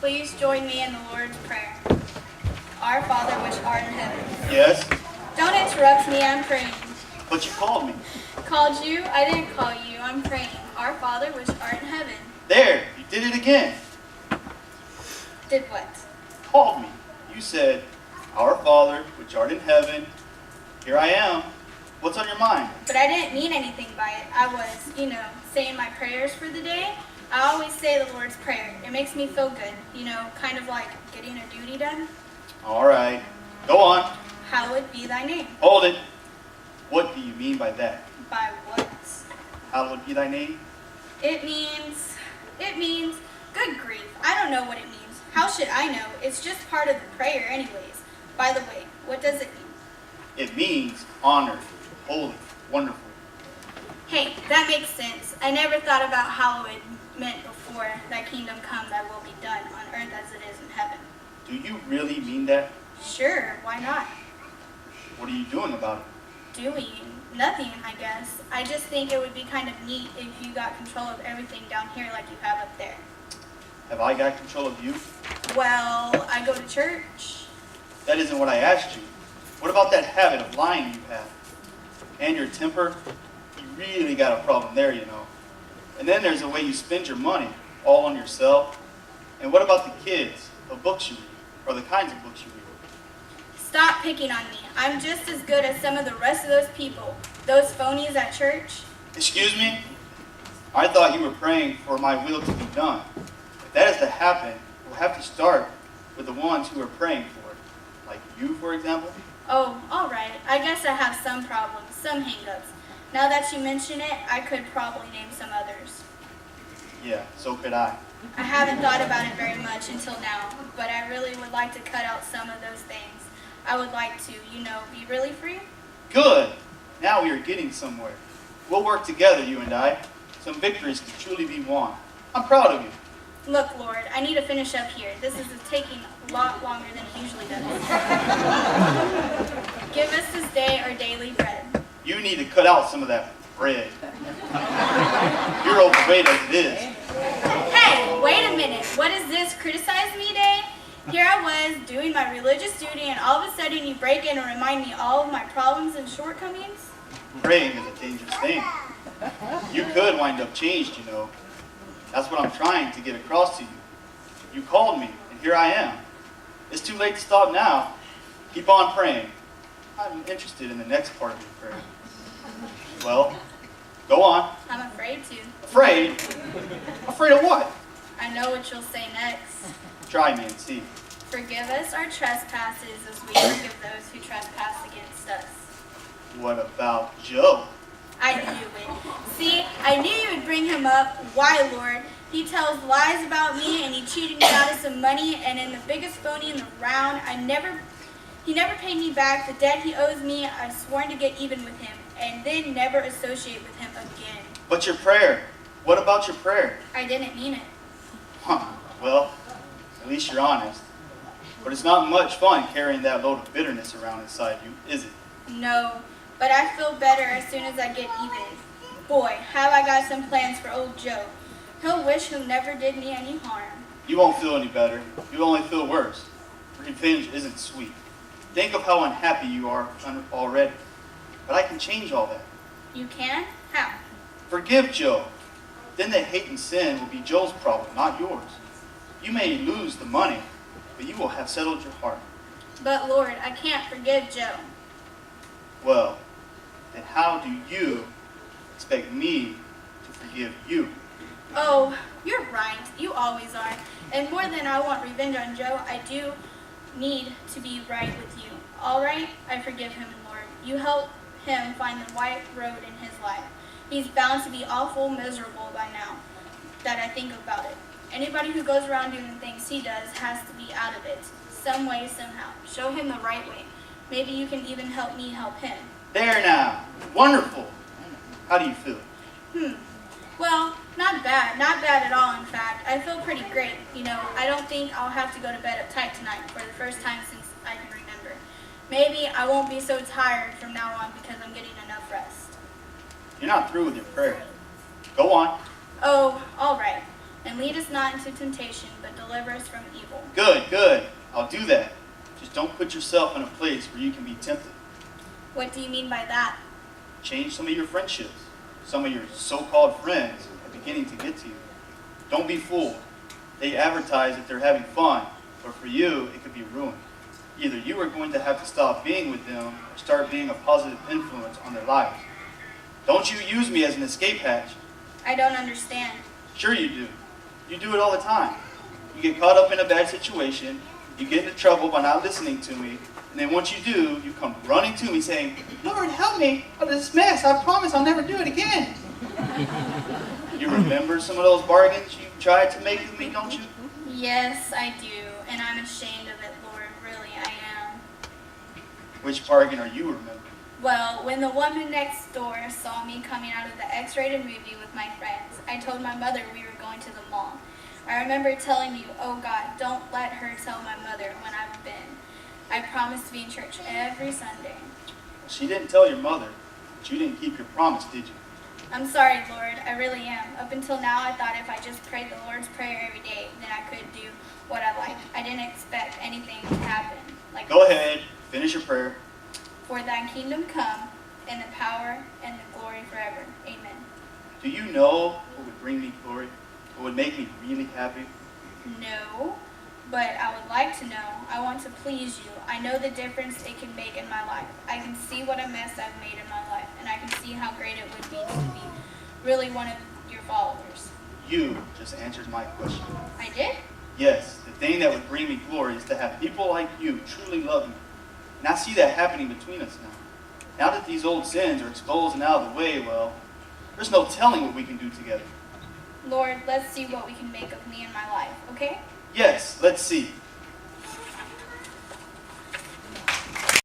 Please join me in the Lord's Prayer. Our Father which art in heaven. Yes? Don't interrupt me, I'm praying. But you called me. Called you? I didn't call you, I'm praying. Our Father which art in heaven. There, you did it again. Did what? Called me. You said, Our Father which art in heaven, here I am. What's on your mind? But I didn't mean anything by it. I was, saying my prayers for the day. I always say the Lord's Prayer. It makes me feel good, kind of like getting a duty done. All right. Go on. Hallowed be thy name. Hold it. What do you mean by that? By what? Hallowed be thy name? It means, good grief. I don't know what it means. How should I know? It's just part of the prayer anyways. By the way, what does it mean? It means honored, holy, wonderful. Hey, that makes sense. I never thought about hallowed meant before, thy kingdom come, thy will be done on earth as it is in heaven. Do you really mean that? Sure, why not? What are you doing about it? Doing nothing, I guess. I just think it would be kind of neat if you got control of everything down here like you have up there. Have I got control of you? Well, I go to church. That isn't what I asked you. What about that habit of lying you have? And your temper? You really got a problem there, And then there's the way you spend your money, all on yourself. And what about the kids, the books you read, or the kinds of books you read? Stop picking on me. I'm just as good as some of the rest of those people, those phonies at church. Excuse me? I thought you were praying for my will to be done. If that is to happen, we'll have to start with the ones who are praying for it. Like you, for example. Oh, all right. I guess I have some problems, some hang-ups. Now that you mention it, I could probably name some others. Yeah, so could I. I haven't thought about it very much until now, but I really would like to cut out some of those things. I would like to, be really free. Good. Now we are getting somewhere. We'll work together, you and I. Some victories can truly be won. I'm proud of you. Look, Lord, I need to finish up here. This is taking a lot longer than it usually does. Give us this day our daily bread. You need to cut out some of that bread. You're overweight as it is. Hey, wait a minute. What is this, criticize me day? Here I was, doing my religious duty, and all of a sudden you break in and remind me all of my problems and shortcomings? Praying is a dangerous thing. You could wind up changed, That's what I'm trying to get across to you. You called me, and here I am. It's too late to stop now. Keep on praying. I'm interested in the next part of your prayer. Well, go on. I'm afraid to. Afraid? Afraid of what? I know what you'll say next. Try me and see. Forgive us our trespasses as we forgive those who trespass against us. What about Joe? I knew it. See, I knew you would bring him up. Why, Lord? He tells lies about me, and he cheated me out of some money, and in the biggest phony in the round, he never paid me back the debt he owes me. I've sworn to get even with him, and then never associate with him again. But your prayer. What about your prayer? I didn't mean it. Huh. Well, at least you're honest. But it's not much fun carrying that load of bitterness around inside you, is it? No, but I feel better as soon as I get even. Boy, have I got some plans for old Joe. He'll wish he never did me any harm. You won't feel any better. You'll only feel worse. Revenge isn't sweet. Think of how unhappy you are already. But I can change all that. You can? How? Forgive Joe. Then the hate and sin will be Joe's problem, not yours. You may lose the money, but you will have settled your heart. But Lord, I can't forgive Joe. Well, then how do you expect me to forgive you? Oh, you're right. You always are. And more than I want revenge on Joe, I do need to be right with you. All right? I forgive him, Lord. You help him find the right road in his life. He's bound to be awful miserable by now that I think about it. Anybody who goes around doing the things he does has to be out of it, some way, somehow. Show him the right way. Maybe you can even help me help him. There now. Wonderful. How do you feel? Well, not bad. Not bad at all, in fact. I feel pretty great. I don't think I'll have to go to bed uptight tonight for the first time since I can remember. Maybe I won't be so tired from now on because I'm getting enough rest. You're not through with your prayer. Go on. Oh, all right. And lead us not into temptation, but deliver us from evil. Good, good. I'll do that. Just don't put yourself in a place where you can be tempted. What do you mean by that? Change some of your friendships. Some of your so-called friends are beginning to get to you. Don't be fooled. They advertise that they're having fun, but for you, it could be ruined. Either you are going to have to stop being with them or start being a positive influence on their lives. Don't you use me as an escape hatch. I don't understand. Sure you do. You do it all the time. You get caught up in a bad situation, you get into trouble by not listening to me, and then once you do, you come running to me saying, Lord, help me out of this mess. I promise I'll never do it again. You remember some of those bargains you tried to make with me, don't you? Yes, I do, and I'm ashamed of it, Lord. Really, I am. Which bargain are you remembering? Well, when the woman next door saw me coming out of the X-rated movie with my friends, I told my mother we were going to the mall. I remember telling you, oh God, don't let her tell my mother when I've been. I promised to be in church every Sunday. She didn't tell your mother, but you didn't keep your promise, did you? I'm sorry, Lord, I really am. Up until now, I thought if I just prayed the Lord's Prayer every day, then I could do what I liked. I didn't expect anything to happen. Go ahead, finish your prayer. For thy kingdom come, and the power and the glory forever. Amen. Do you know what would bring me glory? What would make me really happy? No, but I would like to know. I want to please you. I know the difference it can make in my life. I can see what a mess I've made in my life, and I can see how great it would be to be really one of your followers. You just answered my question. I did? Yes, the thing that would bring me glory is to have people like you truly love me. And I see that happening between us now. Now that these old sins are exposed and out of the way, well, there's no telling what we can do together. Lord, let's see what we can make of me and my life, okay? Yes, let's see.